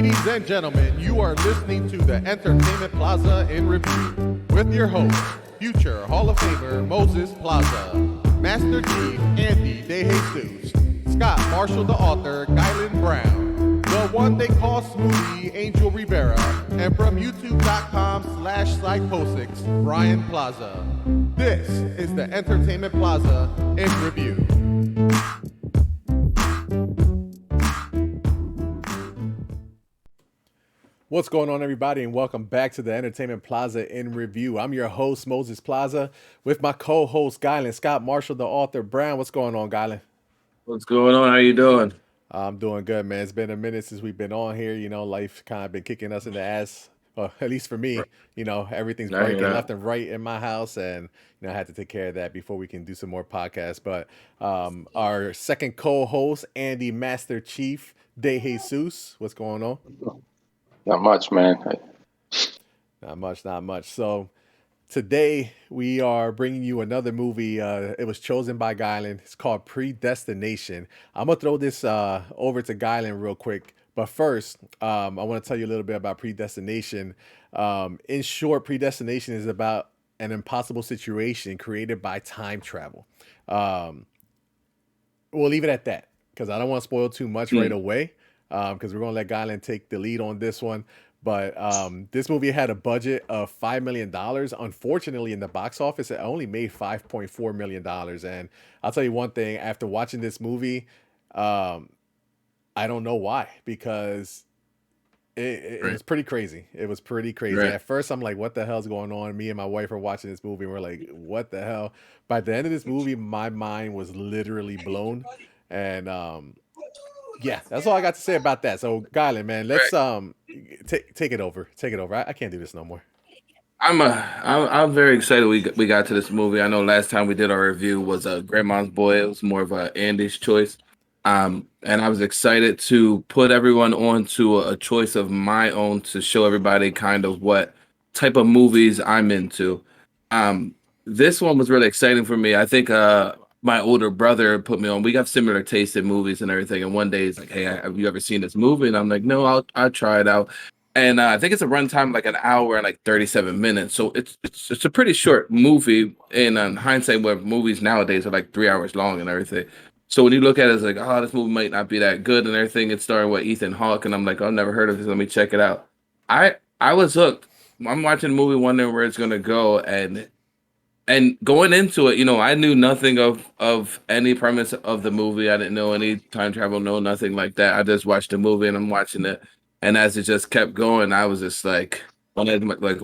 Ladies and gentlemen, you are listening to the Entertainment Plaza in Review with your host, future Hall of Famer Moses Plaza, Master Chief Andy De Jesus, Scott Marshall the author, Guylan Brown, the one they call Smoothie, Angel Rivera, and from youtube.com/psychosics, Brian Plaza. This is the Entertainment Plaza in Review. What's going on, everybody, and welcome back to the Entertainment Plaza in Review. I'm your host, Moses Plaza, with my co-host, Guylan, Scott Marshall, the author, Brown. What's going on, Guylan? What's going on? How you doing? I'm doing good, man. It's been a minute since we've been on here. You know, life kind of been kicking us in the ass. Well, at least for me, you know, everything's I hear breaking that. left and right in my house, and I had to take care of that before we can do some more podcasts. But our second co-host, Andy Master Chief De Jesus, what's going on? Not much, man. Not much, not much. So today we are bringing you another movie. It was chosen by Guylan. It's called Predestination. I'm gonna throw this over to Guylan real quick. But first, I want to tell you a little bit about Predestination. In short, Predestination is about an impossible situation created by time travel. Um, we'll leave it at that because I don't want to spoil too much right away because we're going to let Guylan take the lead on this one. But this movie had a budget of $5 million. Unfortunately, in the box office, it only made $5.4 million. And I'll tell you one thing, after watching this movie, I don't know why, because it Right. was pretty crazy. It was pretty crazy. Right. At first, I'm like, what the hell's going on? Me and my wife are watching this movie, and we're like, what the hell? By the end of this movie, my mind was literally blown. And yeah, that's all I got to say about that. So, Guylan, man, let's Right. take it over. Take it over. I can't do this no more. I'm very excited we got to this movie. I know last time we did our review was Grandma's Boy. It was more of a Andy's choice. And I was excited to put everyone on to a choice of my own to show everybody kind of what type of movies I'm into. Um, this one was really exciting for me. I think my older brother put me on. We got similar taste in movies and everything. And one day he's like, "Hey, have you ever seen this movie?" And I'm like, "No, I'll try it out." And I think it's a runtime like an hour and like 37 minutes. So it's a pretty short movie. In hindsight, where movies nowadays are like 3 hours long and everything. So when you look at it, it's like, oh, this movie might not be that good and everything. It's starring with Ethan Hawke, and I'm like, oh, I've never heard of this. Let me check it out. I was hooked. I'm watching the movie, wondering where it's gonna go, and going into it, I knew nothing of any premise of the movie. I didn't know any time travel, no nothing like that. I just watched the movie and I'm watching it, and as it just kept going, I was just like, like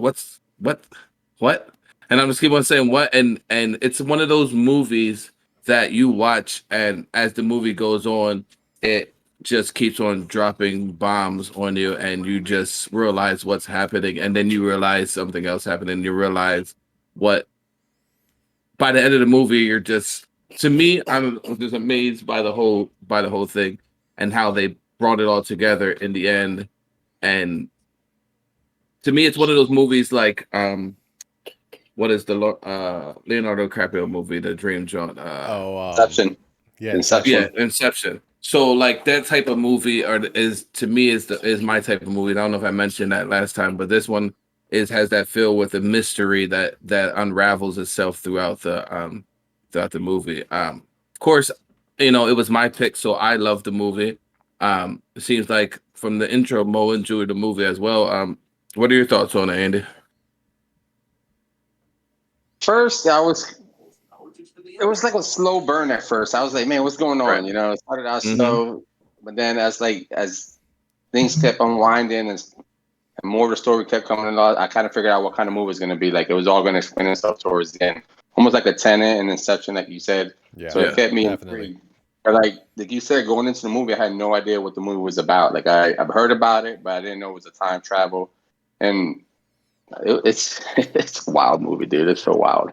what? And I'm just keep on saying what, and it's one of those movies that you watch, and as the movie goes on, it just keeps on dropping bombs on you, and you just realize what's happening, and then you realize something else happened, and you realize what by the end of the movie, you're just to me, I'm just amazed by the whole thing and how they brought it all together in the end. And to me, it's one of those movies like what is the Leonardo DiCaprio movie, The Dream Joint? Oh, Inception. yeah, Yeah, Inception. Inception. Inception. So like that type of movie is to me is my type of movie. I don't know if I mentioned that last time, but this one is has that feel with a mystery that unravels itself throughout the movie. Of course, it was my pick, so I love the movie. It seems like from the intro, Mo enjoyed the movie as well. What are your thoughts on it, Andy? First, it was like a slow burn at first. I was like, man, what's going Right. on? It started out Mm-hmm. slow, but then as things kept unwinding and more of the story kept coming along, I kind of figured out what kind of movie it was going to be. Like it was all going to explain itself towards the end, almost like a Tenet and Inception, like you said. Yeah, So it kept me definitely. intrigued. But like you said, going into the movie, I had no idea what the movie was about. Like I've heard about it, but I didn't know it was a time travel. And it's it's a wild movie, dude. It's so wild.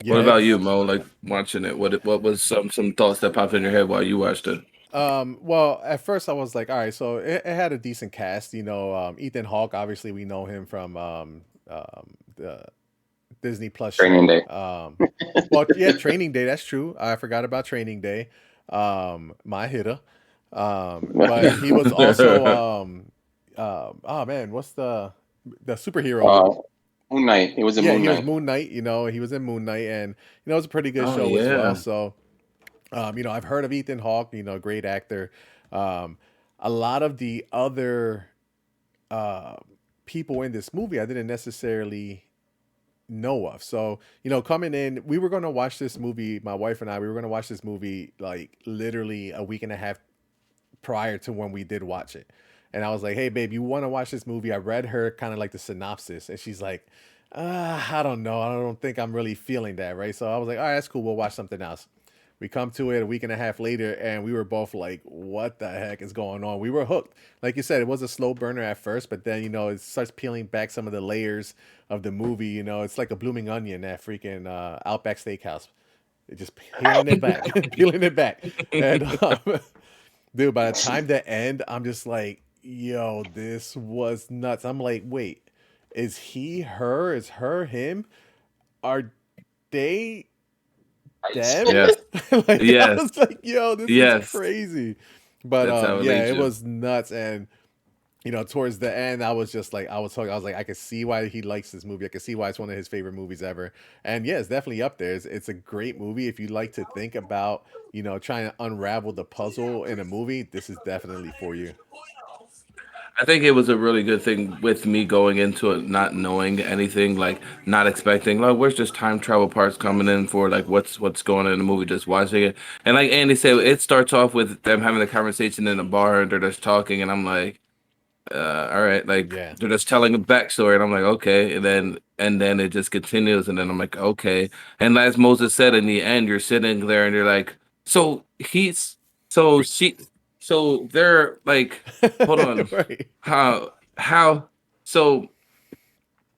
Yeah, What about it's you, Mo? Like watching it, what was some thoughts that popped in your head while you watched it? well, at first I was like, all right, so it had a decent cast, Ethan Hawke, obviously we know him from the Disney Plus Training show. Day. Well, yeah, Training Day, that's true. I forgot about Training Day. My hitter. But he was also oh man, what's the superhero Uh, one? Moon Knight. It was a Yeah, Moon he was Knight. Moon Knight. He was in Moon Knight, and it was a pretty good Oh show as well. yeah. So, I've heard of Ethan Hawke. Great actor. Um, a lot of the other uh, people in this movie I didn't necessarily know of. So, coming in, we were going to watch this movie. My wife and I, we were going to watch this movie like literally a week and a half prior to when we did watch it. And I was like, "Hey, babe, you want to watch this movie?" I read her kind of like the synopsis, and she's like, I don't know. I don't think I'm really feeling that, right?" So I was like, "All right, that's cool. We'll watch something else." We come to it a week and a half later, and we were both like, "What the heck is going on?" We were hooked. Like you said, it was a slow burner at first, but then it starts peeling back some of the layers of the movie. It's like a blooming onion at freaking Outback Steakhouse. It just peeling it back, peeling it back, and dude, by the time the end, I'm just like, yo, this was nuts. I'm like, wait, is he her? Is her him? Are they them? Yes. Like I Yes. was like, yo, this is Yes. crazy. But That's how it yeah, leads it you. was nuts. And towards the end, I was just like, I was talking, I was like, I could see why he likes this movie. I could see why it's one of his favorite movies ever. And yeah, it's definitely up there. It's a great movie. If you like to think about, trying to unravel the puzzle in a movie, this is definitely for you. I think it was a really good thing with me going into it not knowing anything, like not expecting, like, where's just time travel parts coming in for, like, what's going on in the movie, just watching it. And like Andy said, it starts off with them having a conversation in a bar and they're just talking, and I'm like, all right, like Yeah. they're just telling a backstory, and I'm like, okay, and then it just continues, and then I'm like, okay. And as Moses said, in the end, you're sitting there and you're like, so he's so she so they're like, hold on, Right. how so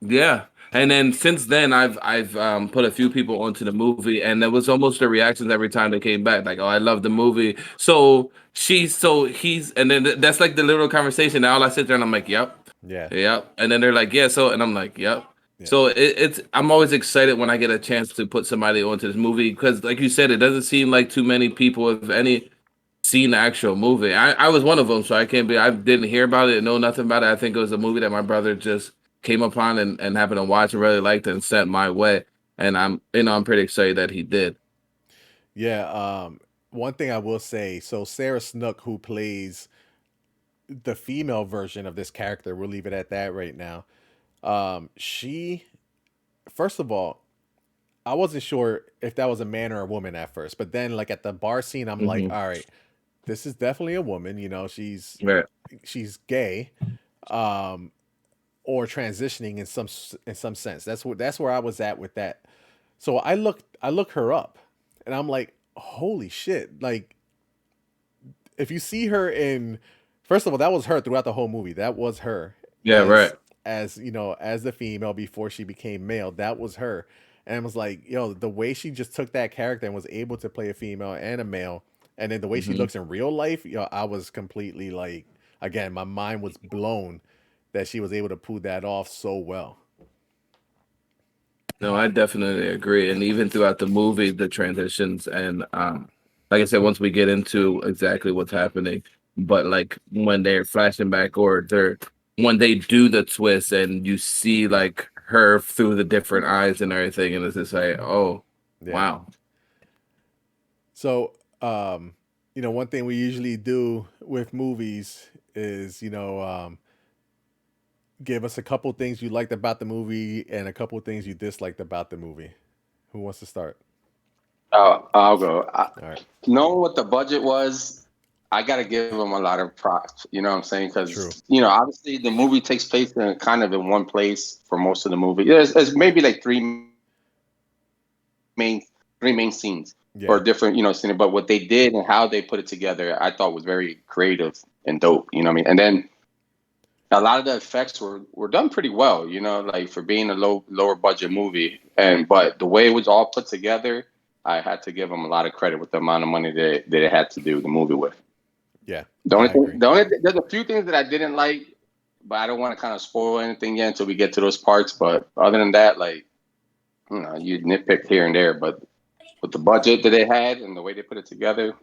yeah. And then since then, I've put a few people onto the movie, and there was almost the reactions every time they came back, like, "Oh, I love the movie." So he's, and then that's like the little conversation. Now I sit there and I'm like, "Yep, Yeah. yep," and then they're like, "Yeah," so, and I'm like, "Yep." Yeah. So it's I'm always excited when I get a chance to put somebody onto this movie because, like you said, it doesn't seem like too many people, if any, seen the actual movie. I was one of them, so I can't be. I didn't hear about it, know nothing about it. I think it was a movie that my brother just came upon and happened to watch and really liked it and sent my way. And I'm pretty excited that he did. Yeah. One thing I will say, so Sarah Snook, who plays the female version of this character, we'll leave it at that right now. She, first of all, I wasn't sure if that was a man or a woman at first, but then like at the bar scene, I'm like, Hmm. all right, this is definitely a woman. Right. She's gay, um, or transitioning in some sense. That's where I was at with that. So I look her up, and I'm like, holy shit! Like if you see her in, first of all, that was her throughout the whole movie. That was her Yeah. Right. as the female before she became male. That was her, and I was like, the way she just took that character and was able to play a female and a male, and then the way she Hmm. looks in real life, I was completely like, again, my mind was blown that she was able to pull that off so well. No, I definitely agree. And even throughout the movie, the transitions and like I said, once we get into exactly what's happening, but like when they're flashing back or they're when they do the twist and you see like her through the different eyes and everything, and it's just like, oh, Yeah. wow. So, one thing we usually do with movies is, give us a couple things you liked about the movie and a couple things you disliked about the movie. Who wants to start? I'll go. All right. Knowing what the budget was, I got to give them a lot of props. You know what I'm saying? True. Because obviously the movie takes place in kind of in one place for most of the movie. There's maybe like main three main scenes Yeah. or different scene. But what they did and how they put it together, I thought was very creative and dope. You know what I mean? And then a lot of the effects were done pretty well. Like for being a lower budget movie, but the way it was all put together, I had to give them a lot of credit with the amount of money that they had to do the movie with. Yeah. The only I thing, agree. there's a few things that I didn't like, but I don't want to kind of spoil anything yet until we get to those parts. But other than that, like you nitpick here and there, but with the budget that they had and the way they put it together,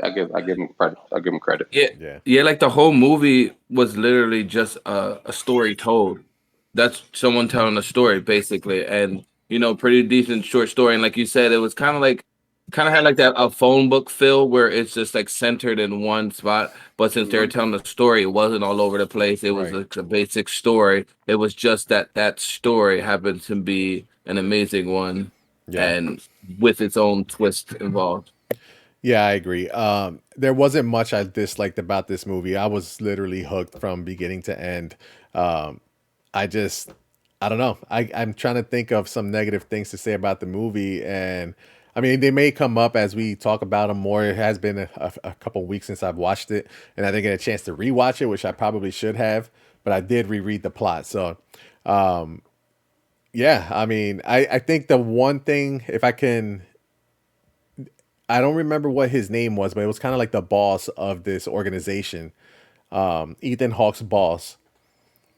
I give them credit. I give them credit. Yeah, Yeah. yeah. Like the whole movie was literally just a story told. That's someone telling a story basically, and pretty decent short story. And like you said, it was kind of had like that a phone book feel where it's just like centered in one spot. But since they were Mhm. telling the story, it wasn't all over the place. It was Right. like a basic story. It was just that story happened to be an amazing one, Yeah. and with its own twist involved. Yeah, I agree. There wasn't much I disliked about this movie. I was literally hooked from beginning to end. Um, I just, I don't know. I'm trying to think of some negative things to say about the movie, and I mean, they may come up as we talk about them more. It has been a couple weeks since I've watched it, and I didn't get a chance to rewatch it, which I probably should have, but I did reread the plot. So, yeah, I mean, I think the one thing, if I can, I don't remember what his name was, but it was kind of like the boss of this organization, Ethan Hawke's boss.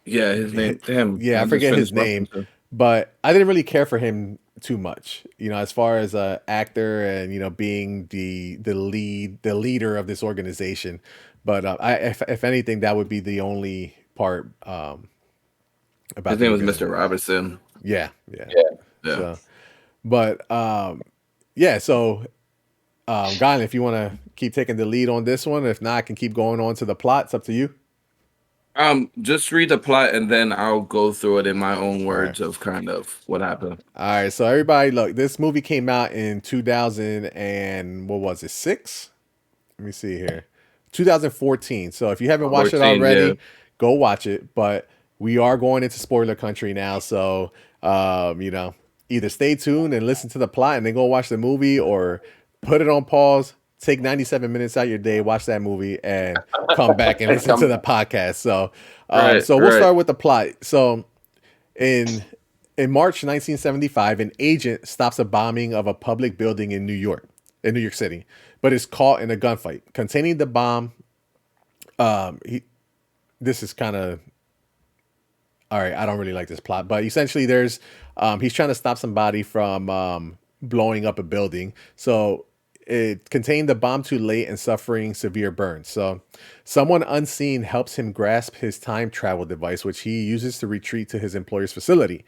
Yeah, his name. Damn, Yeah, I I just forget his finished watching. name, but I didn't really care for him too much. As far as a actor and being the leader of this organization. But if anything, that would be the only part about His the name was movie. Mr. Robinson. Yeah, yeah. Yeah. So, but yeah. So, Guy, if you want to keep taking the lead on this one, if not, I can keep going on to the plot. It's up to you. Just read the plot and then I'll go through it in my own All right. words of kind of what happened. All right, so everybody, look, this movie came out in 2000 and what was it, six? Let me see here, 2014. So if you haven't watched it 14, yeah. already, go watch it. But we are going into spoiler country now, so either stay tuned and listen to the plot and then go watch the movie, or put it on pause, take 97 minutes out of your day, watch that movie, and come back and listen to the podcast. So, Right, so we'll right. start with the plot. So in in March 1975, an agent stops a bombing of a public building in New York City, but is caught in a gunfight. Containing the bomb, this is kind of all right. I don't really like this plot, but essentially, he's trying to stop somebody from blowing up a building. So it contained the bomb too late and suffering severe burns. So someone unseen helps him grasp his time travel device, which he uses to retreat to his employer's facility.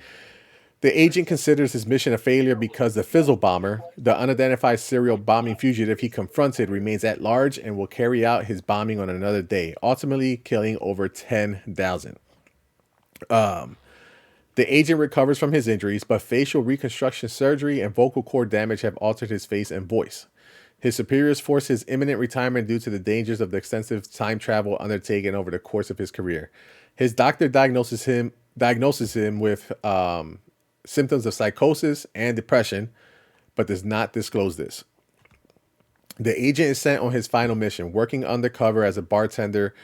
The agent considers his mission a failure because the Fizzle bomber, the unidentified serial bombing fugitive he confronted, remains at large and will carry out his bombing on another day, ultimately killing over 10,000. The agent recovers from his injuries, but facial reconstruction surgery and vocal cord damage have altered his face and voice. His superiors force his imminent retirement due to the dangers of the extensive time travel undertaken over the course of his career. His doctor diagnoses him with symptoms of psychosis and depression, but does not disclose this. The agent is sent on his final mission, working undercover as a bartender.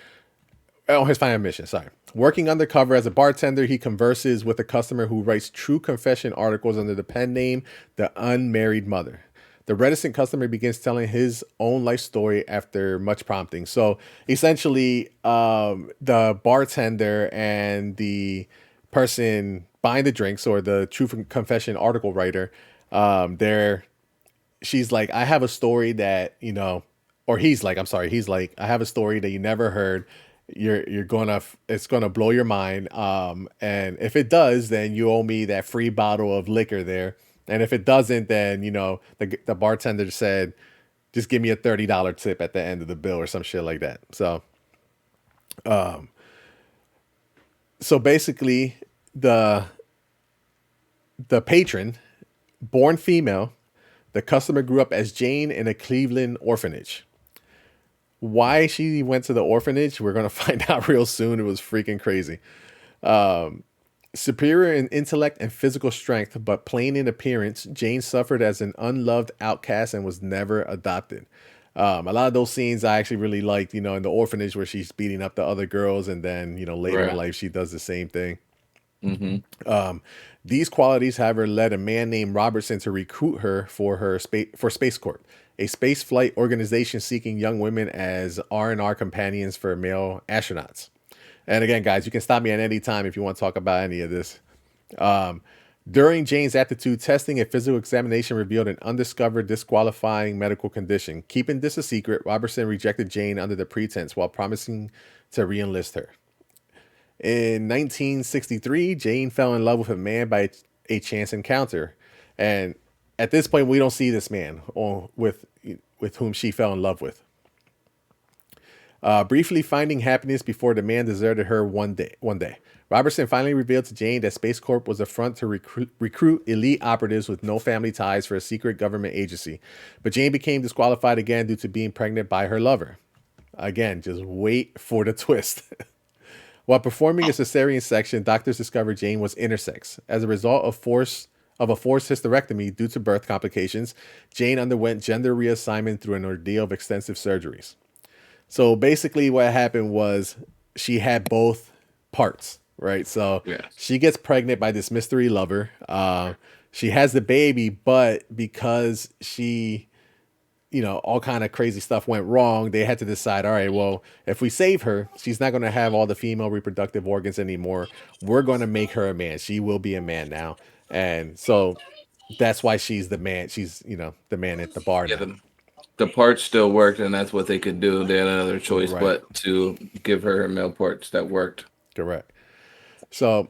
On his final mission, sorry. Working undercover as a bartender, he converses with a customer who writes true confession articles under the pen name The Unmarried Mother. The reticent customer begins telling his own life story after much prompting. So essentially, the bartender and the person buying the drinks, or the true confession article writer, they're she's like, I have a story that, or he's like, I'm sorry, he's like, I have a story that you never heard. You're gonna, it's gonna blow your mind. And if it does, then you owe me that free bottle of liquor there. And if it doesn't, then the bartender said, just give me a $30 tip at the end of the bill or some shit like that. So basically, the the patron, born female, the customer grew up as Jane in a Cleveland orphanage. Why she went to the orphanage, we're going to find out real soon. It was freaking crazy. Superior in intellect and physical strength, but plain in appearance, Jane suffered as an unloved outcast and was never adopted. A lot of those scenes I actually really liked, in the orphanage where she's beating up the other girls, and then, later in Right. life she does the same thing. Hmm. These qualities, however, led a man named Robertson to recruit her for Space Corp, a space flight organization seeking young women as R&R companions for male astronauts. And again, guys, you can stop me at any time if you want to talk about any of this. During Jane's aptitude testing, a physical examination revealed an undiscovered disqualifying medical condition. Keeping this a secret, Robertson rejected Jane under the pretense while promising to reenlist her. In 1963, Jane fell in love with a man by a chance encounter, and at this point, we don't see this man with whom she fell in love with. Briefly finding happiness before the man deserted her one day. Robertson finally revealed to Jane that Space Corp was a front to recruit elite operatives with no family ties for a secret government agency. But Jane became disqualified again due to being pregnant by her lover. Again, just wait for the twist. While performing a cesarean section, doctors discovered Jane was intersex. As a result of a forced hysterectomy due to birth complications, Jane underwent gender reassignment through an ordeal of extensive surgeries. So basically, what happened was she had both parts, right? So Yes. she gets pregnant by this mystery lover. She has the baby, but because all kind of crazy stuff went wrong, they had to decide, all right, well, if we save her, she's not going to have all the female reproductive organs anymore. We're going to make her a man. She will be a man now. And so that's why she's the man. She's, the man at the bar Yeah, now. the parts still worked, and that's what they could do. They had another choice, Right. but to give her male parts that worked. Correct. So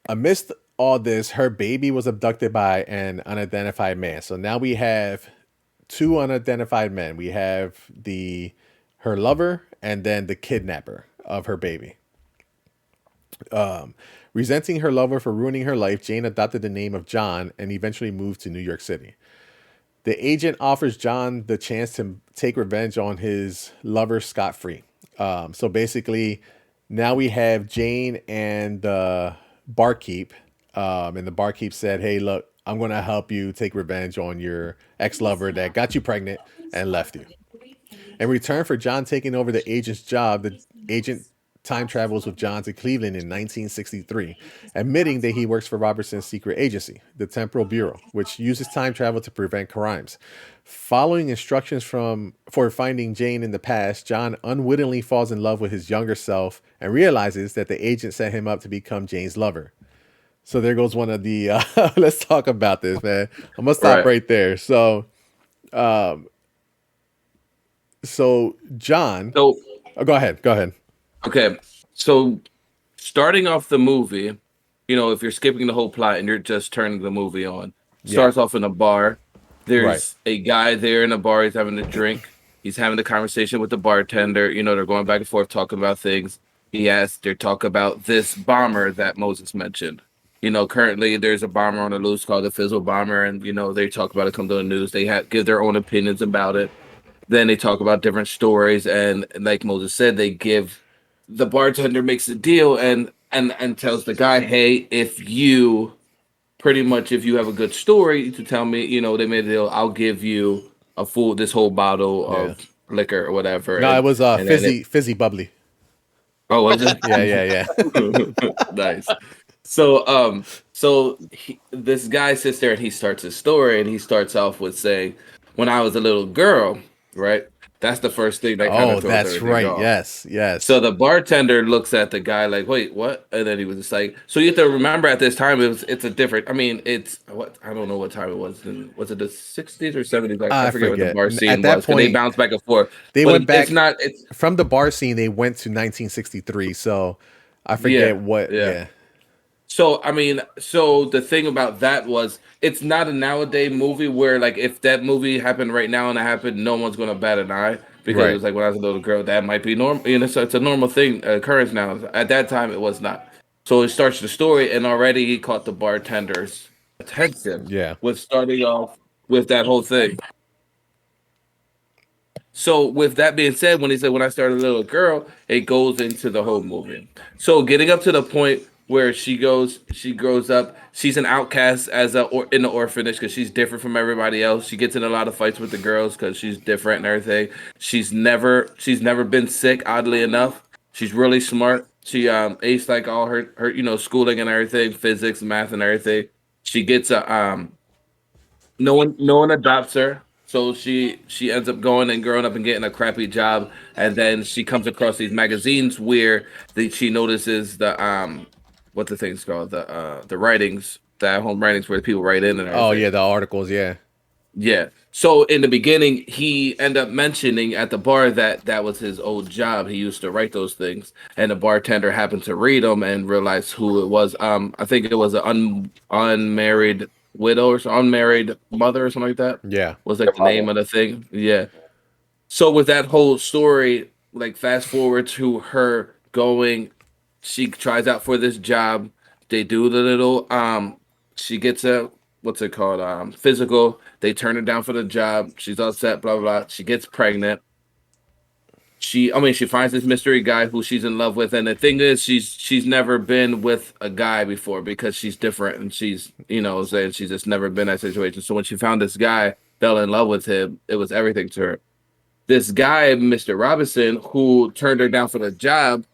amidst all this, her baby was abducted by an unidentified man. So now we have two unidentified men. We have her lover and then the kidnapper of her baby. Resenting her lover for ruining her life, Jane adopted the name of John and eventually moved to New York City. The agent offers John the chance to take revenge on his lover scot-free. So basically, now we have Jane and the barkeep. And the barkeep said, hey, look, I'm going to help you take revenge on your ex-lover that got you pregnant and left you. In return for John taking over the agent's job, the agent time travels with John to Cleveland in 1963, admitting that he works for Robertson's secret agency, the Temporal Bureau, which uses time travel to prevent crimes. Following instructions for finding Jane in the past, John unwittingly falls in love with his younger self and realizes that the agent set him up to become Jane's lover. So there goes one of the. Let's talk about this, man. I'm gonna stop right there. So John. So, Go ahead. okay, so starting off the movie, if you're skipping the whole plot and you're just turning the movie on, starts off in a bar. There's a guy there in a bar. He's having a drink. He's having a conversation with the bartender. They're going back and forth talking about things. They're talking about this bomber that Moses mentioned. Currently there's a bomber on the loose called the Fizzle bomber, and they talk about it, come to the news. They give their own opinions about it. Then they talk about different stories, and like Moses said, the bartender makes a deal and tells the guy, hey, if you have a good story to tell me, they made a deal, I'll give you this whole bottle of liquor or whatever. No, it was and fizzy bubbly. Oh, was it? Yeah. Nice. So this guy sits there and he starts his story, and he starts off with saying, when I was a little girl, right? That's the first thing that kind of throws that's everything right. off. Yes. So the bartender looks at the guy like, wait, what? And then he was just like, so you have to remember at this time, it's a different, it's what, I don't know what time it was. Was it the 60s or 70s? Like, I forget what the bar scene at that was. point, they bounced back and forth. They went back. It's from the bar scene. They went to 1963. So I forget what. Yeah. So so the thing about that was, it's not a nowadays movie where, like, if that movie happened right now and it happened, no one's gonna bat an eye, because it was like, when I was a little girl, that might be normal. So it's a normal thing, occurrence now. At that time, it was not. So it starts the story, and already he caught the bartender's attention. Yeah. With starting off with that whole thing. So with that being said, when he said, when I started a little girl, it goes into the whole movie. So getting up to the point where she grows up, she's an outcast in the orphanage because she's different from everybody else. She gets in a lot of fights with the girls because she's different and everything. She's never been sick, oddly enough. She's really smart. She aced like all her schooling and everything, physics, math, and everything. She gets no one adopts her. So she ends up going and growing up and getting a crappy job, and then she comes across these magazines where she notices the what the thing's called, the writings that home writings where people write in and Oh everything. yeah, the articles. Yeah. Yeah. So in the beginning, he ended up mentioning at the bar that that was his old job. He used to write those things, and the bartender happened to read them and realized who it was. I think it was an unmarried widow or unmarried mother or something like that. Yeah. Was like Your the mother. name of the thing. Yeah. So with that whole story, like fast forward to her going, she tries out for this job. They do the little she gets a what's it called? Physical. They turn her down for the job. She's upset, blah blah blah. She gets pregnant. She finds this mystery guy who she's in love with, and the thing is she's never been with a guy before because she's different and she's saying she's just never been in that situation. So when she found this guy, fell in love with him, it was everything to her. This guy, Mr. Robinson, who turned her down for the job,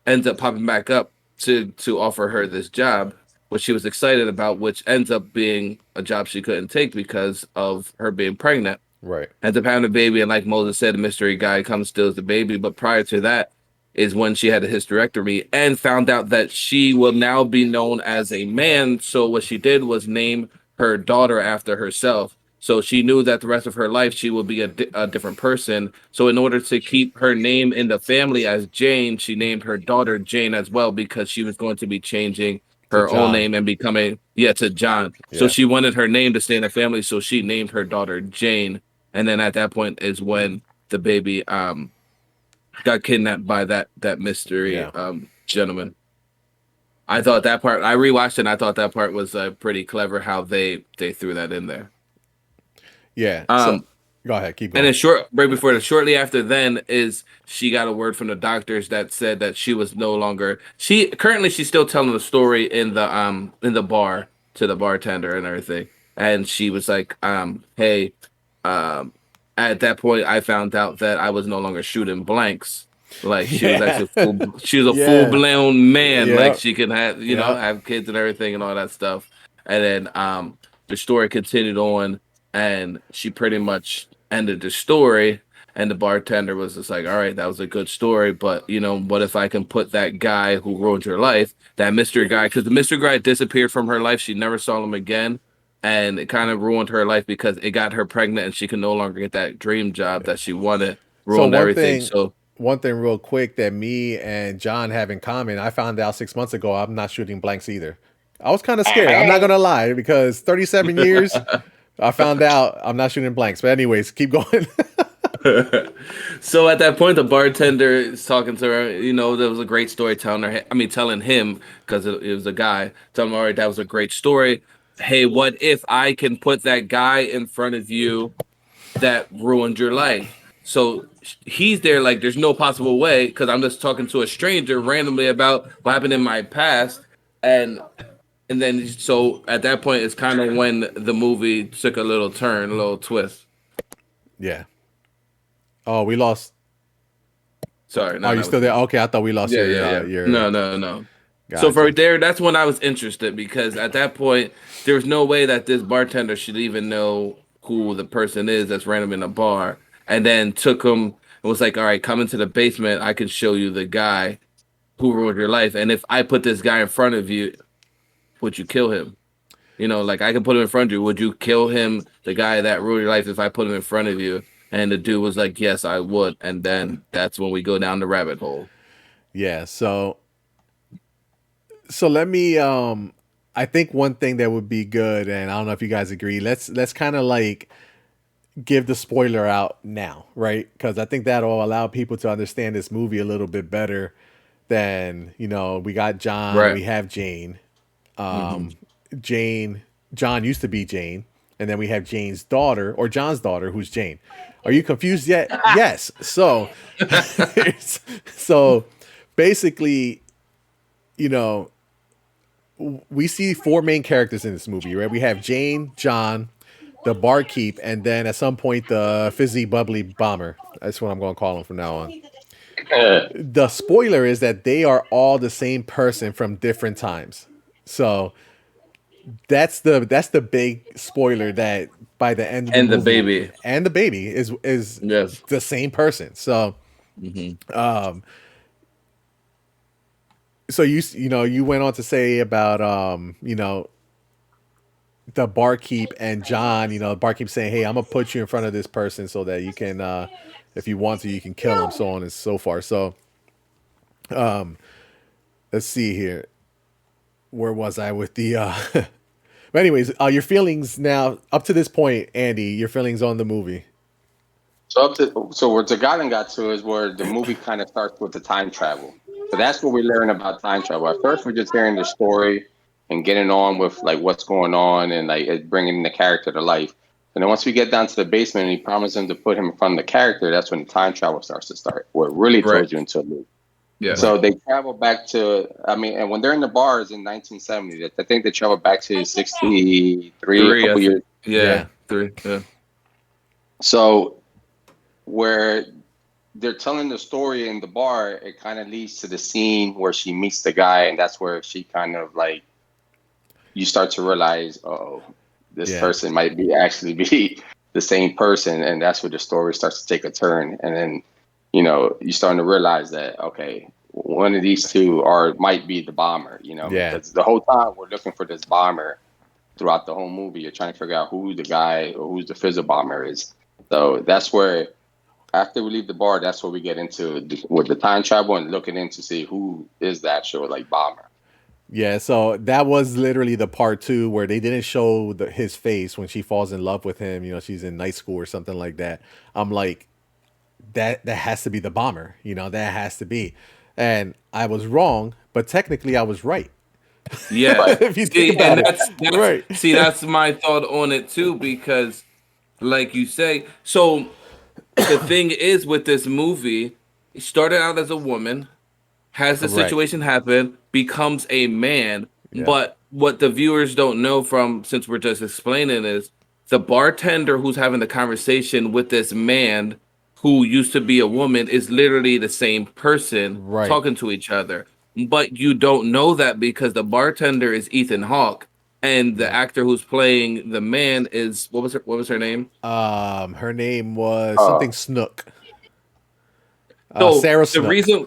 ends up popping back up to offer her this job, which she was excited about, which ends up being a job she couldn't take because of her being pregnant. Right. Ends up having a baby, and like Moses said, the mystery guy comes steals the baby. But prior to that is when she had a hysterectomy and found out that she will now be known as a man. So what she did was name her daughter after herself. So she knew that the rest of her life she will be a different person. So in order to keep her name in the family as Jane, she named her daughter Jane as well because she was going to be changing To her own John. name and becoming to John. So Yeah. she wanted her name to stay in the family, so she named her daughter Jane. And then at that point is when the baby got kidnapped by that mystery Yeah. gentleman. I thought that part. I rewatched it. And I thought that part was pretty clever how they threw that in there. Yeah. So Um, go ahead. Keep and going. then shortly after then is she got a word from the doctors that said that she was no longer she's still telling the story in the bar to the bartender and everything. And she was like, hey, um at that point I found out that I was no longer shooting blanks. Like Yeah. she was a full Yeah. blown man. Like Yep. she could have Yep. have kids and everything and all that stuff. And then the story continued on and she pretty much ended the story. And the bartender was just like, all right, that was a good story, but what if I can put that guy who ruined her life, that mystery guy, because the mystery guy disappeared from her life. She never saw him again. And it kind of ruined her life because it got her pregnant and she could no longer get that dream job that she wanted, So ruined everything. So, one thing real quick that me and John have in common, I found out 6 months ago I'm not shooting blanks either. I was kind of scared. I'm not gonna lie because 37 years, I found out I'm not shooting blanks. But anyways, keep going. so at that point, the bartender is talking to her. There was a great story telling her. I mean, telling him because it was a guy. Telling him, all right, that was a great story. Hey, what if I can put that guy in front of you that ruined your life? So he's there like there's no possible way because I'm just talking to a stranger randomly about what happened in my past, and then so at that point it's kind of when the movie took a little turn, a little twist. Yeah. Oh, we lost. Sorry, Are no, you that was still there? me. Okay, I thought we lost Yeah, your yeah, yeah. your. No, no, no. So for Gotcha. there, that's when I was interested because at that point there was no way that this bartender should even know who the person is that's random in a bar, and then took him and was like, "All right, come into the basement. I can show you the guy who ruined your life, and if I put this guy in front of you, would you kill him?" Like I can put him in front of you. Would you kill him, the guy that ruined your life, if I put him in front of you? And the dude was like, "Yes, I would." And then that's when we go down the rabbit hole. Yeah. So let me. I think one thing that would be good, and I don't know if you guys agree. Let's kind of like give the spoiler out now, right? Because I think that'll allow people to understand this movie a little bit better than we got John, Right. we have Jane. Hmm. Jane, John used to be Jane, and then we have Jane's daughter or John's daughter, who's Jane. Are you confused yet? Yes. So, so basically, you know, we see four main characters in this movie, right? We have Jane, John, the barkeep, and then at some point the fizzy bubbly bomber. That's what I'm going to call him from now on. The spoiler is that they are all the same person from different times. So that's the big spoiler that by the end of the And the movie, baby. and the baby is Yes. the same person. So Hmm. so you went on to say about the barkeep and John, the barkeep saying, "Hey, I'm gonna put you in front of this person so that you can, if you want to, you can kill him," so on and so forth. So let's see here. Where was I with the? But anyways, your feelings now up to this point, Andy. Your feelings on the movie. So where the Guylan got to is where the movie kind of starts with the time travel. So that's what we learn about time travel. At first, we're just hearing the story and getting on with like what's going on and like it bringing the character to life. And then once we get down to the basement and he promised him to put him in front of the character, that's when the time travel starts to start, where it really Right. throws you into a loop. Yeah. Right. So they travel back to, I mean, and when they're in the bars in 1970, I think they travel back to 63, a Three, I couple think. years. Yeah, Yeah. three. Yeah. So where they're telling the story in the bar, it kind of leads to the scene where she meets the guy, and that's where she kind of like you start to realize, oh, this Yeah. person might be actually be the same person, and that's where the story starts to take a turn, and then you're starting to realize that okay, one of these two are might be the bomber, Yeah. because the whole time we're looking for this bomber throughout the whole movie, you're trying to figure out who the guy or who's the fizzle bomber is. So that's where after we leave the bar, that's where we get into with the time travel and looking in to see who is the actual like bomber. Yeah, so that was literally the part two where they didn't show his face when she falls in love with him. She's in night school or something like that. I'm like, that has to be the bomber. That has to be. And I was wrong, but technically I was right. Yeah. Right. If you think See, and about it, that's right? see, that's my thought on it too, because like you say, so the thing is with this movie, it started out as a woman, has the Correct. situation happen, becomes a man. Yeah. But what the viewers don't know from since we're just explaining is the bartender who's having the conversation with this man who used to be a woman is literally the same person Right. talking to each other. But you don't know that because the bartender is Ethan Hawke and the Yeah. actor who's playing the man is what was her name? Her name was Uh, something Snook. So Sarah the Snook. reason,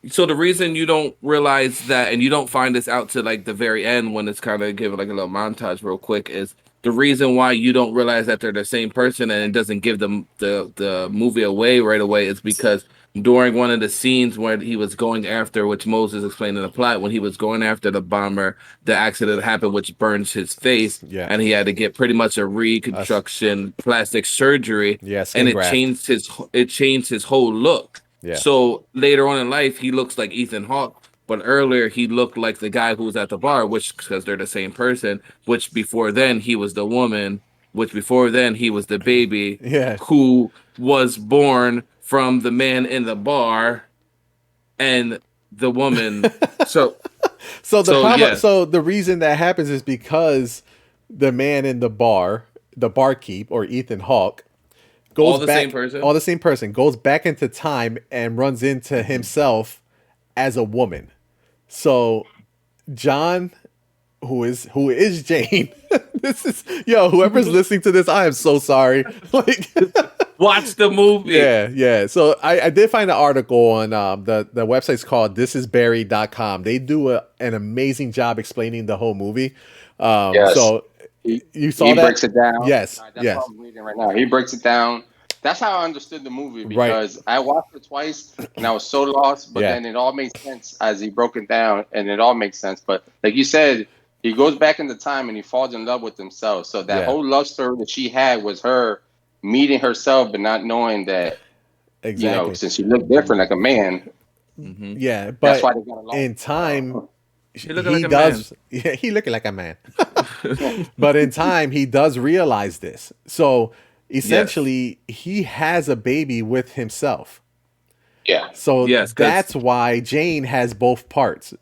so the reason you don't realize that, and you don't find this out to like the very end when it's kind of given like a little montage real quick, is the reason why you don't realize that they're the same person and it doesn't give them the movie away right away is because during one of the scenes where he was going after, which Moses explained in the plot, when he was going after the bomber, the accident happened, which burns his face, Yeah. and he had to get pretty much a Us. reconstruction plastic surgery, Yeah. and Skin graft. it changed his whole look. Yeah. So later on in life, he looks like Ethan Hawke, but earlier he looked like the guy who was at the bar, which because they're the same person. Which before then he was the woman, which before then he was the baby Yeah. who was born from the man in the bar and the woman. So So the so problem, yes, so the reason that happens is because the man in the bar, the barkeep or Ethan Hawke, all goes the same back, person. all the same person, goes back into time and runs into himself as a woman. So John, who is Jane, this is whoever's listening to this, I am so sorry. Like, Watch the movie. yeah, yeah. So I did find an article on the website's called thisisbarry.com. They do an amazing job explaining the whole movie. yes. So He, you saw he that? breaks it down. Yes, That's what yes. I'm reading right now. He breaks it down. That's how I understood the movie Right. because I watched it twice and I was so lost, but Yeah. then it all makes sense as he broke it down and it all makes sense. But like you said, he goes back into time and he falls in love with himself. So that Yeah. whole love story that she had was her meeting herself but not knowing that, Exactly. since she looked different like a man, Hmm. Yeah, that's but why they got along in so time well. He looking like he a man. does yeah, he looking like a man. But in time he does realize this. So Yes, essentially he has a baby with himself. Yeah. So yes, because that's why Jane has both parts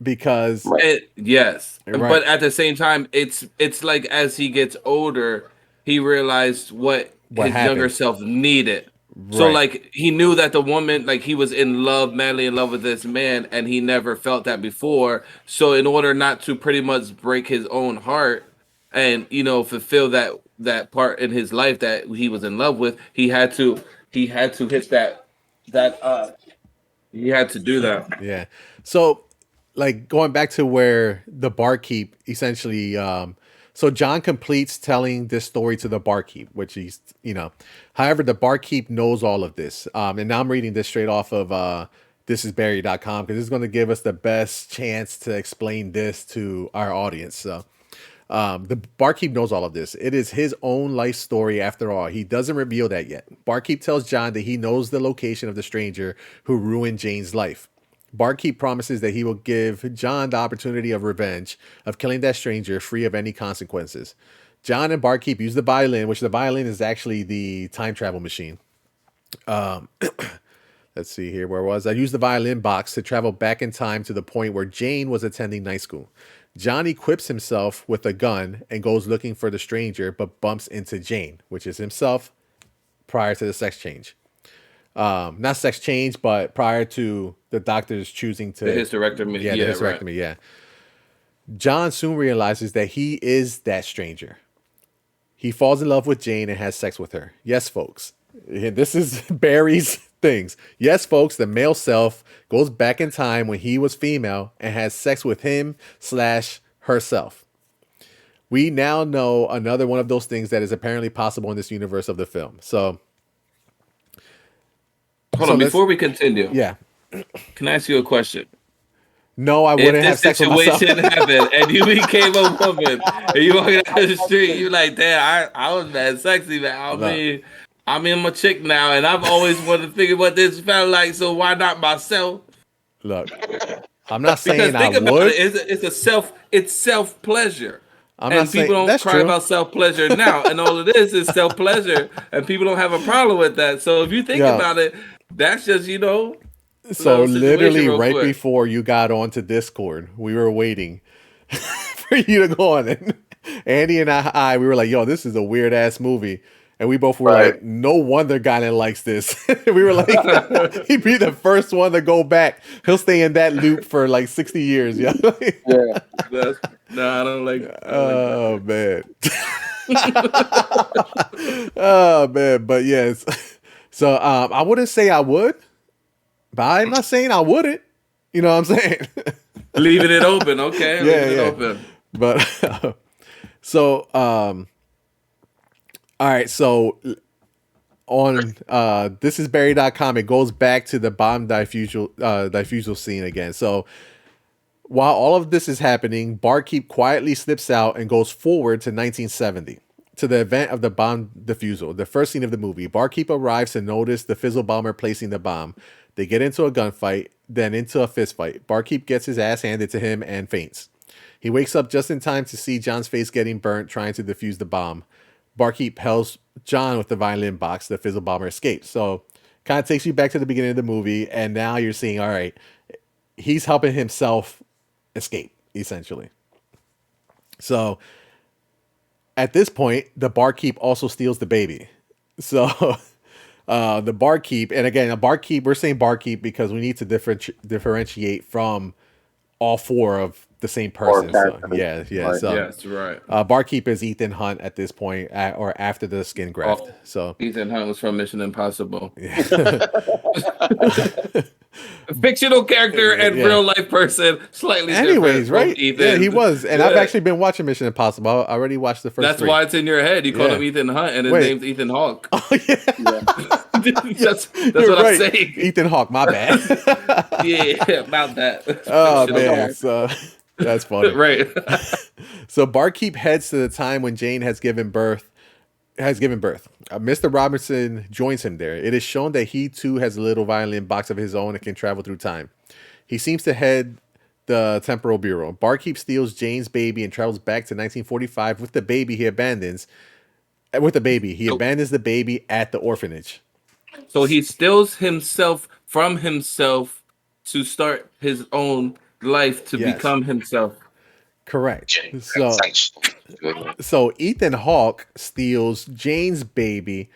because Right. Yes, right, but at the same time, it's like as he gets older, he realized what what his younger happened. self needed. So Right. like he knew that the woman, like he was in love, madly in love with this man, and he never felt that before. So in order not to pretty much break his own heart and fulfill that part in his life that he was in love with, he had to hit that he had to do that. Yeah. So, like going back to where the barkeep essentially, So John completes telling this story to the barkeep, which he's, however, the barkeep knows all of this. And now I'm reading this straight off of thisisbarry.com because it's going to give us the best chance to explain this to our audience. So the barkeep knows all of this. It is his own life story after all. He doesn't reveal that yet. Barkeep tells John that he knows the location of the stranger who ruined Jane's life. Barkeep promises that he will give John the opportunity of revenge, of killing that stranger free of any consequences. John and Barkeep use the violin, which the violin is actually the time travel machine. Let's see here. Where was I? Used the violin box to travel back in time to the point where Jane was attending night school. John equips himself with a gun and goes looking for the stranger, but bumps into Jane, which is himself prior to the sex change. Not sex change, but prior to the doctors choosing to The hysterectomy. Yeah, the hysterectomy. Right. Yeah. John soon realizes that he is that stranger. He falls in love with Jane and has sex with her. Yes, folks. This is Barry's things. Yes, folks. The male self goes back in time when he was female and has sex with him/herself. We now know another one of those things that is apparently possible in this universe of the film. So. Hold on, before we continue. Yeah. Can I ask you a question? No, I wouldn't have sex with myself. If this situation happened and you became a woman and you walking down the street, you like, damn, I was mad sexy, man. I'm a chick now, and I've always wanted to figure what this felt like, so why not myself? Look, I'm not saying I would. About it's self pleasure. And people don't cry about self pleasure now, and all it is self pleasure, and people don't have a problem with that. So if you think about it, that's just So literally right quick. Before you got onto Discord, we were waiting for you to go on, and Andy and I we were like, "Yo, this is a weird ass movie." And we both were like, no wonder Guylan likes this. We were like, he'd be the first one to go back. He'll stay in that loop for like 60 years. Yeah. I don't like that. Oh, man. Oh, man. But yes. So I wouldn't say I would, but I'm not saying I wouldn't. You know what I'm saying? Leaving it open. Okay. Leaving it open. But all right, so on thisisbarry.com, it goes back to the bomb diffusal scene again. So while all of this is happening, Barkeep quietly slips out and goes forward to 1970 to the event of the bomb defusal, the first scene of the movie. Barkeep arrives to notice the fizzle bomber placing the bomb. They get into a gunfight, then into a fist fight. Barkeep gets his ass handed to him and faints. He wakes up just in time to see John's face getting burnt trying to defuse the bomb. Barkeep helps John with the violin box. The fizzle bomber escapes. So kind of takes you back to the beginning of the movie. And now you're seeing, all right, he's helping himself escape, essentially. So at this point, the barkeep also steals the baby. So the barkeep, and again, a barkeep, we're saying barkeep because we need to differentiate from all four of the same person. So, yeah. Right. So, yes, right. Barkeep is Ethan Hunt at this point, or after the skin graft. So Ethan Hunt was from Mission Impossible. Yeah. Fictional character and real life person, slightly Anyways, different. Right? Ethan. Yeah, he was, and I've actually been watching Mission Impossible. I already watched the first. That's why it's in your head. You call him Ethan Hunt, and his name's Ethan Hawke. Oh yeah. That's what I'm saying. Ethan Hawke, my bad. Yeah, about that. Oh man, so that's funny. Right. So Barkeep heads to the time when Jane has given birth. Mr. Robinson joins him there. It is shown that he too has a little violin box of his own and can travel through time. He seems to head the temporal bureau. Barkeep steals Jane's baby and travels back to 1945 with the baby he abandons. He abandons the baby at the orphanage. So he steals himself from himself to start his own life to become himself. Correct. So Ethan Hawke steals Jane's baby,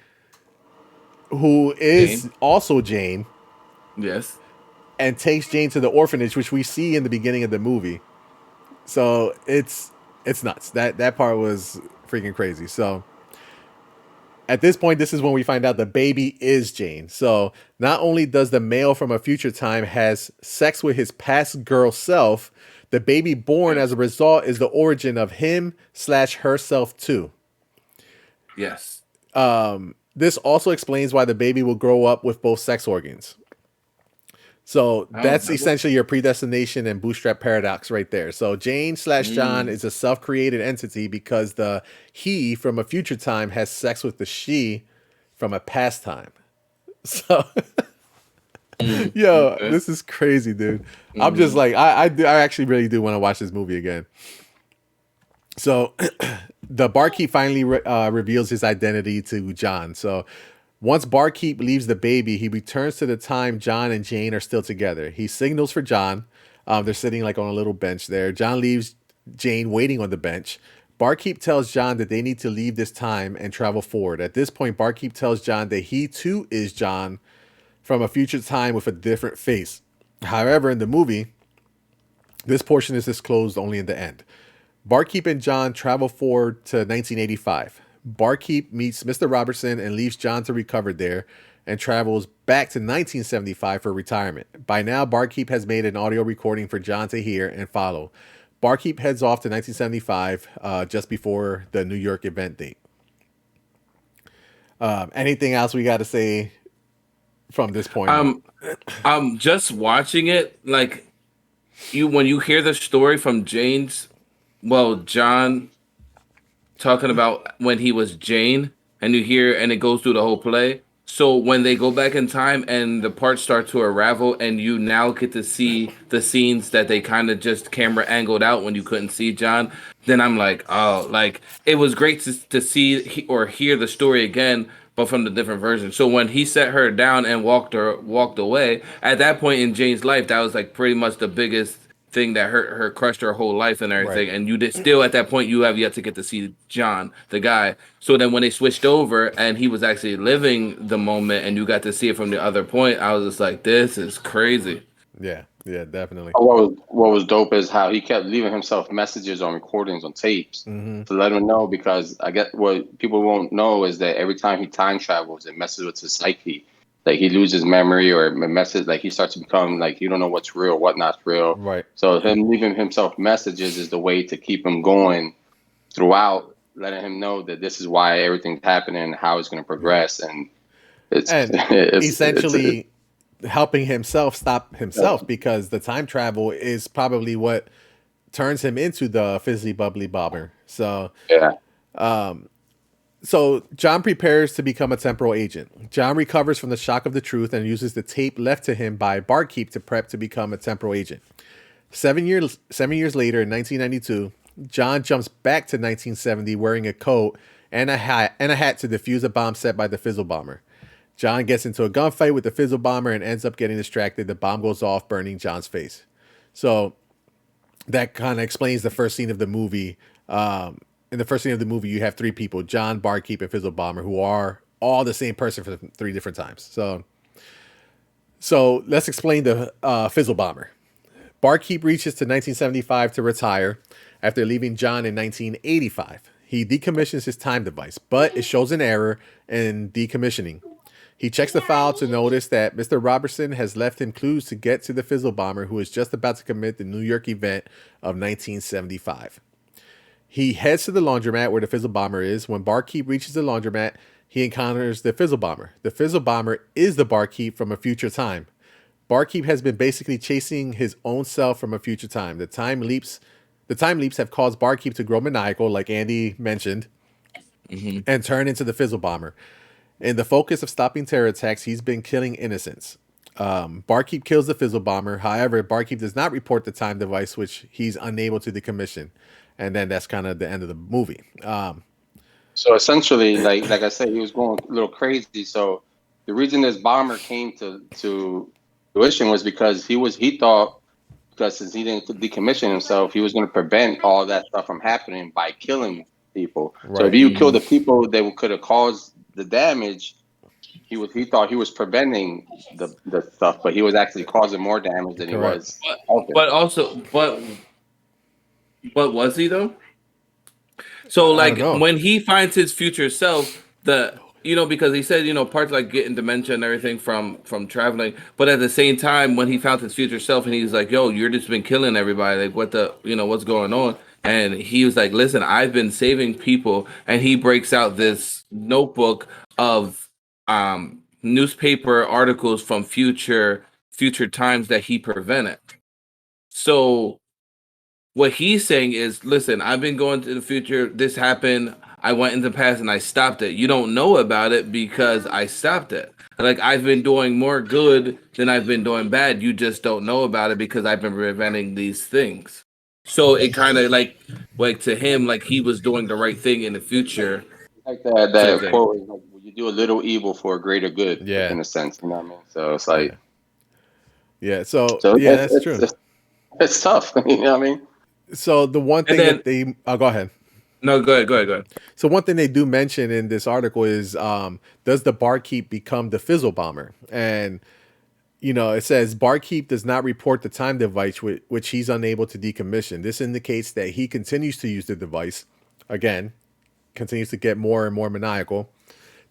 who is also Jane. Yes. And takes Jane to the orphanage, which we see in the beginning of the movie. So it's nuts. That part was freaking crazy. So at this point, this is when we find out the baby is Jane. So not only does the male from a future time has sex with his past girl self, The baby born as a result is the origin of him/herself too. Yes. This also explains why the baby will grow up with both sex organs. So that's essentially your predestination and bootstrap paradox right there. So Jane/John is a self-created entity because the he from a future time has sex with the she from a past time. So yo, Okay. this is crazy, dude. I'm just like I actually really do want to watch this movie again. So the barkeep finally reveals his identity to John. So once Barkeep leaves the baby, he returns to the time John and Jane are still together. He signals for John. They're sitting like on a little bench there. John leaves Jane waiting on the bench. Barkeep tells John that they need to leave this time and travel forward. At this point, Barkeep tells John that he too is John from a future time with a different face. However, in the movie, this portion is disclosed only in the end. Barkeep and John travel forward to 1985. Barkeep meets Mr. Robertson and leaves John to recover there and travels back to 1975 for retirement. By now, Barkeep has made an audio recording for John to hear and follow. Barkeep heads off to 1975 just before the New York event date. Anything else we got to say from this point on? I'm just watching it. Like when you hear the story from John talking about when he was Jane, and you hear, and it goes through the whole play. So when they go back in time and the parts start to unravel, and you now get to see the scenes that they kind of just camera angled out when you couldn't see John, then I'm like, oh, like it was great to see or hear the story again, but from the different version. So when he set her down and walked away, at that point in Jane's life, that was like pretty much the biggest thing that hurt her, crushed her whole life and everything. Right. And you did still at that point, you have yet to get to see John, the guy. So then when they switched over and he was actually living the moment and you got to see it from the other point, I was just like, this is crazy. Yeah, definitely. What was dope is how he kept leaving himself messages on recordings on tapes to let him know, because I guess what people won't know is that every time he time travels, it messes with his psyche. Like he loses memory or message, like he starts to become like you don't know what's real, what not real. Right. So him leaving himself messages is the way to keep him going throughout, letting him know that this is why everything's happening, how it's going to progress, and And essentially helping himself stop himself, because the time travel is probably what turns him into the fizzy bubbly bomber. So yeah. So John prepares to become a temporal agent. John recovers from the shock of the truth and uses the tape left to him by Barkeep to prep to become a temporal agent. 7 years later, in 1992, John jumps back to 1970 wearing a coat and a hat to defuse a bomb set by the Fizzle Bomber. John gets into a gunfight with the Fizzle Bomber and ends up getting distracted. The bomb goes off, burning John's face. So that kind of explains the first scene of the movie. In the first scene of the movie, you have three people: John, Barkeep, and Fizzle Bomber, who are all the same person for three different times. So let's explain the Fizzle Bomber. Barkeep reaches to 1975 to retire after leaving John in 1985. He decommissions his time device, but it shows an error in decommissioning. He checks the file to notice that Mr. Robertson has left him clues to get to the Fizzle Bomber, who is just about to commit the New York event of 1975. He heads to the laundromat where the Fizzle Bomber is. When Barkeep reaches the laundromat, he encounters the Fizzle Bomber. The Fizzle Bomber is the Barkeep from a future time. Barkeep has been basically chasing his own self from a future time. The time leaps have caused Barkeep to grow maniacal, like Andy mentioned, and turn into the Fizzle Bomber. In the focus of stopping terror attacks, he's been killing innocents. Barkeep kills the Fizzle Bomber. However, Barkeep does not report the time device, which he's unable to decommission. And then that's kind of the end of the movie. So essentially, like I said, he was going a little crazy. So the reason this bomber came to fruition was because he thought, because since he didn't decommission himself, he was going to prevent all that stuff from happening by killing people. Right. So if you kill the people that could have caused the damage, he thought he was preventing the stuff, but he was actually causing more damage than Correct. he was helping. But was he though? So like when he finds his future self, because he said, parts like getting dementia and everything from traveling, but at the same time, when he found his future self, and he's like, "Yo, you're just been killing everybody. Like, what's going on?" And he was like, "Listen, I've been saving people," and he breaks out this notebook of newspaper articles from future times that he prevented. So what he's saying is, listen, I've been going to the future. This happened. I went in the past and I stopped it. You don't know about it because I stopped it. Like, I've been doing more good than I've been doing bad. You just don't know about it because I've been preventing these things. So it kind of like to him, like he was doing the right thing in the future Like that type that thing. quote is like, "Will you do a little evil for a greater good?" Yeah. In a sense, you know what I mean? So it's like, Yeah. Yeah. So so yeah, that's true. it's tough. You know what I mean? So the one And thing then that they go ahead. no, go ahead. So one thing they do mention in this article is does the barkeep become the fizzle bomber? And it says barkeep does not report the time device which he's unable to decommission. This indicates that he continues to use the device. Again, continues to get more and more maniacal.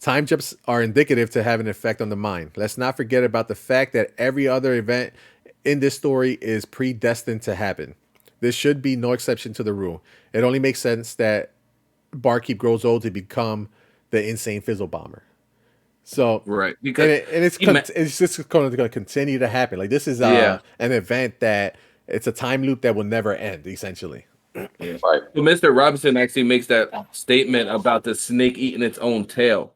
Time jumps are indicative to have an effect on the mind. Let's not forget about the fact that every other event in this story is predestined to happen. This should be no exception to the rule. It only makes sense that Barkeep grows old to become the insane fizzle bomber. So, Right, and because it, and it's he met, it's just going to continue to happen. Like this is yeah. an event that it's a time loop that will never end. Essentially, Yeah. Right. So Mr. Robinson actually makes that statement about the snake eating its own tail.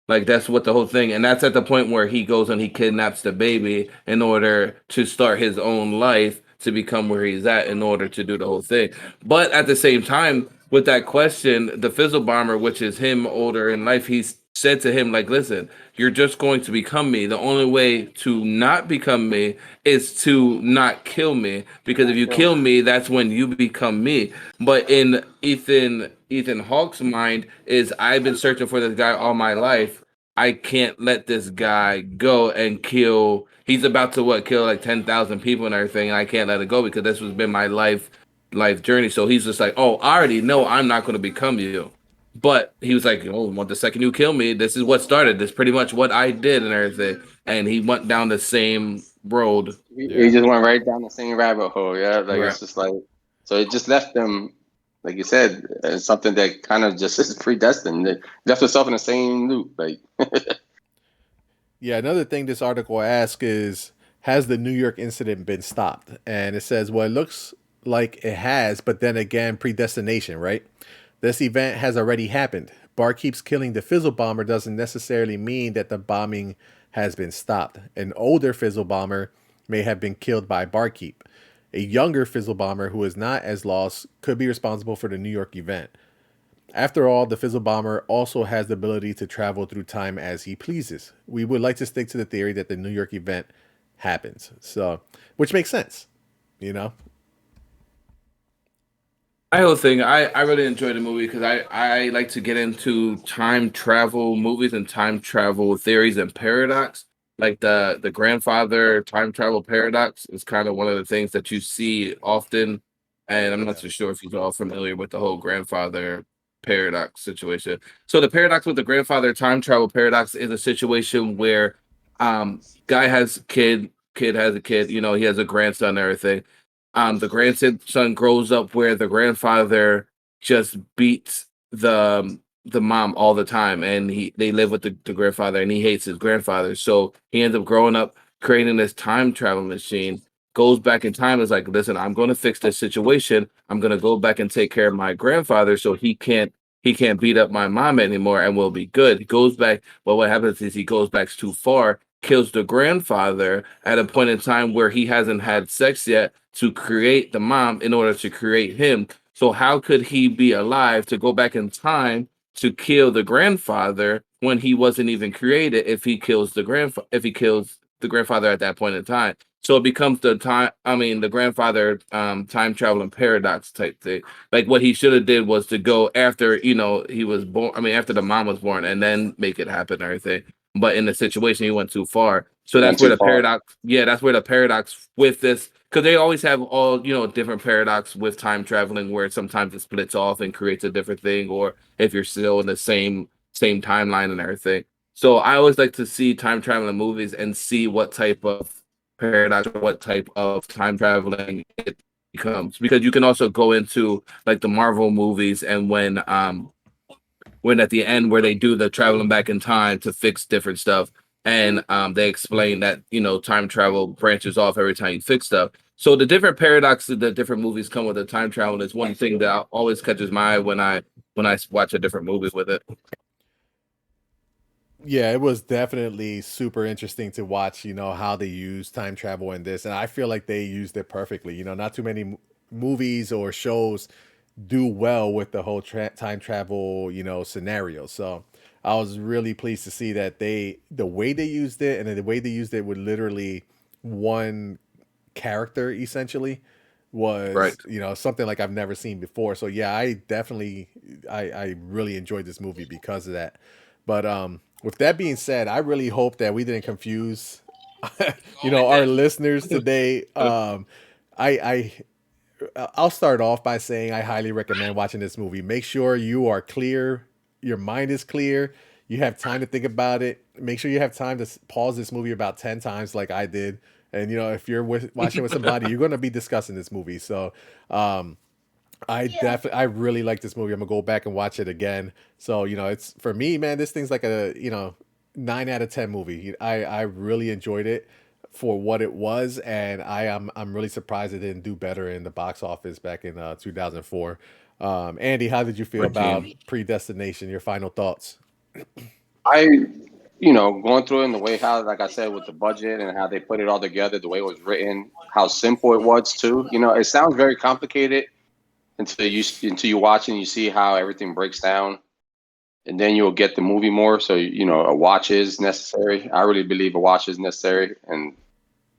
Like that's what the whole thing, and that's at the point where he goes and he kidnaps the baby in order to start his own life to become where he's at in order to do the whole thing. But at the same time, with that question, the Fizzle Bomber, which is him older in life, he's said to him like, "Listen, you're just going to become me. The only way to not become me is to not kill me, because if you kill me, that's when you become me." But in Ethan Hawke's mind is, I've been searching for this guy all my life. I can't let this guy go and kill. He's about to kill like 10,000 people and everything, and I can't let it go because this has been my life journey. So he's just like, "Oh, I already know I'm not going to become you." But he was like, "Oh, well, the second you kill me, this is what started. This is pretty much what I did and everything." And he went down the same road. He yeah, just went right down the same rabbit hole. Yeah, like Right. it's just like, so it just left them, like you said, as something that kind of just is predestined. It left itself in the same loop. Like, yeah. Another thing this article asks is, has the New York incident been stopped? And it says, well, it looks like it has, but then again, predestination, right? This event has already happened. Barkeep's killing the fizzle bomber doesn't necessarily mean that the bombing has been stopped. An older fizzle bomber may have been killed by Barkeep. A younger fizzle bomber who is not as lost could be responsible for the New York event. After all, the fizzle bomber also has the ability to travel through time as he pleases. We would like to stick to the theory that the New York event happens. So, which makes sense, you know? My whole thing, I really enjoy the movie because I like to get into time travel movies and time travel theories and paradox. Like the grandfather time travel paradox is kind of one of the things that you see often, and I'm not Yeah. so sure if you're all familiar with the whole grandfather paradox situation. So the paradox with the grandfather time travel paradox is a situation where guy has kid has a kid, he has a grandson and everything. The grandson grows up where the grandfather just beats the mom all the time, and they live with the grandfather, and he hates his grandfather. So he ends up growing up creating this time travel machine, goes back in time, is like, "Listen, I'm going to fix this situation. I'm going to go back and take care of my grandfather so he can't beat up my mom anymore, and we'll be good." He goes back, but what happens is he goes back too far, kills the grandfather at a point in time where he hasn't had sex yet to create the mom in order to create him. So how could he be alive to go back in time to kill the grandfather when he wasn't even created if he kills the grandfather at that point in time? So it becomes the grandfather time traveling paradox type thing. Like what he should have did was to go after, he was born, after the mom was born, and then make it happen and everything. But in the situation, he went too far. So went that's where too the far. paradox, yeah, that's where the paradox with this, because they always have all, different paradox with time traveling where sometimes it splits off and creates a different thing, or if you're still in the same same timeline and everything. So I always like to see time traveling movies and see what type of paradox or what type of time traveling it becomes, because you can also go into like the Marvel movies, and when at the end where they do the traveling back in time to fix different stuff, and they explain that time travel branches off every time you fix stuff. So the different paradoxes that different movies come with the time travel is one thing that always catches my eye when I watch a different movie with it. Yeah, it was definitely super interesting to watch, how they use time travel in this. And I feel like they used it perfectly. Not too many movies or shows do well with the whole time travel, scenario. So I was really pleased to see that the way they used it, and then the way they used it with literally one character essentially Right. was, something like I've never seen before. So yeah, I really enjoyed this movie because of that. But with that being said, I really hope that we didn't confuse our listeners today. I I'll start off by saying I highly recommend watching this movie. Make sure you are clear, your mind is clear, you have time to think about it. Make sure you have time to pause this movie about 10 times like I did. And if you're watching with somebody, you're going to be discussing this movie. So, I really like this movie. I'm gonna go back and watch it again. So it's for me, man. This thing's like a 9 out of 10 movie. I really enjoyed it for what it was, and I'm really surprised it didn't do better in the box office back in 2004. Andy, how did you feel Right, about team. Predestination? Your final thoughts? I, going through it in the way how, like I said, with the budget and how they put it all together, the way it was written, how simple it was too. It sounds very complicated until you watch and you see how everything breaks down, and then you'll get the movie more. So a watch is necessary. I really believe a watch is necessary,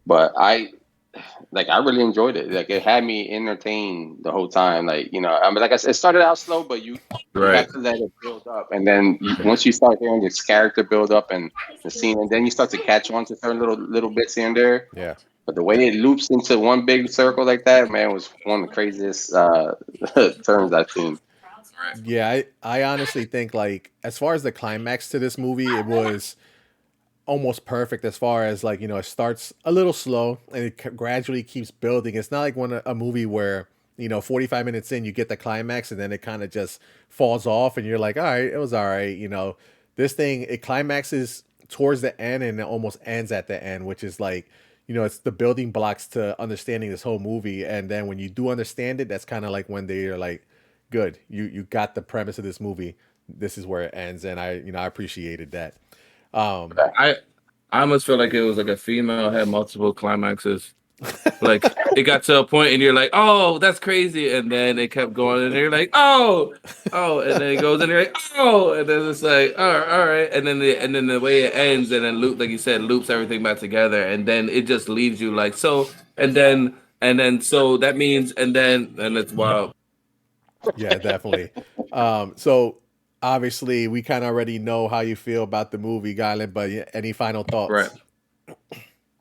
but I really enjoyed it. Like it had me entertained the whole time. I mean, like I said, it started out slow, but you Right. have to let it build up, and then once you start hearing this character build up and the scene, and then you start to catch on to certain little bits here and there. Yeah. But the way it loops into one big circle like that, man, was one of the craziest turns I've seen. Yeah, I honestly think, like, as far as the climax to this movie, it was almost perfect. As far as, like, it starts a little slow and it gradually keeps building. It's not like when a movie where 45 minutes in you get the climax and then it kind of just falls off and you're like, all right, it was all right. This thing, it climaxes towards the end and it almost ends at the end, which is like, it's the building blocks to understanding this whole movie. And then when you do understand it, that's kind of like when they're like, good, you got the premise of this movie, this is where it ends. And I appreciated that. I I almost feel like it was like a female had multiple climaxes. Like it got to a point and you're like, oh, that's crazy. And then it kept going and you're like, oh, and then it goes and you're like, oh, and then it's like, all right. And then the way it ends and then loop, like you said, loops everything back together. And then it just leaves you like, so, and then so that means, and it's wild. Yeah, definitely. So obviously we kind of already know how you feel about the movie, Guylan, but yeah, any final Right. thoughts?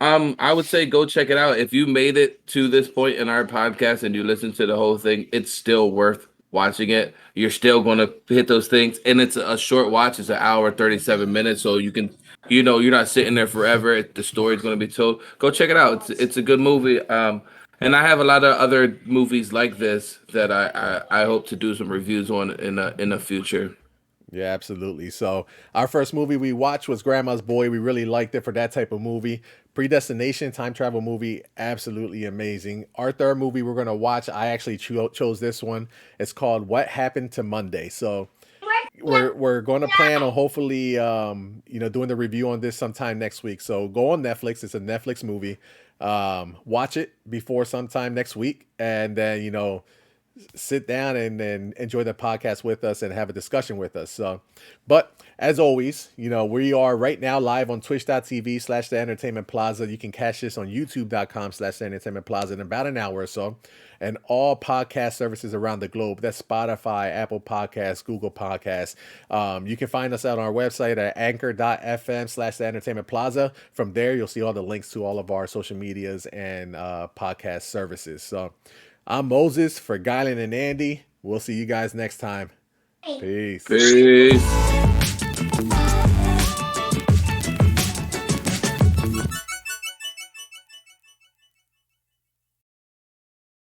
I would say go check it out. If you made it to this point in our podcast and you listen to the whole thing, it's still worth watching it. You're still going to hit those things, and it's a short watch. It's an hour 37 minutes, so you can, you're not sitting there forever. The story's going to be told. Go check it out. It's a good movie. And I have a lot of other movies like this that I hope to do some reviews on in the future. Yeah, absolutely. So our first movie we watched was Grandma's Boy. We really liked it for that type of movie. Predestination, time travel movie, absolutely amazing. Our third movie we're gonna watch, I actually chose this one. It's called What Happened to Monday. So we're going to plan on hopefully doing the review on this sometime next week. So go on Netflix. It's a Netflix movie. Watch it before sometime next week, and then sit down and then enjoy the podcast with us and have a discussion with us. So, but as always, we are right now live on twitch.tv/the entertainment plaza. You can catch this on youtube.com/the entertainment plaza in about an hour or so. And all podcast services around the globe. That's Spotify, Apple Podcasts, Google Podcasts. You can find us out on our website at anchor.fm/the entertainment plaza. From there, you'll see all the links to all of our social medias and podcast services. So, I'm Moses for Guylan and Andy. We'll see you guys next time. Peace. Peace.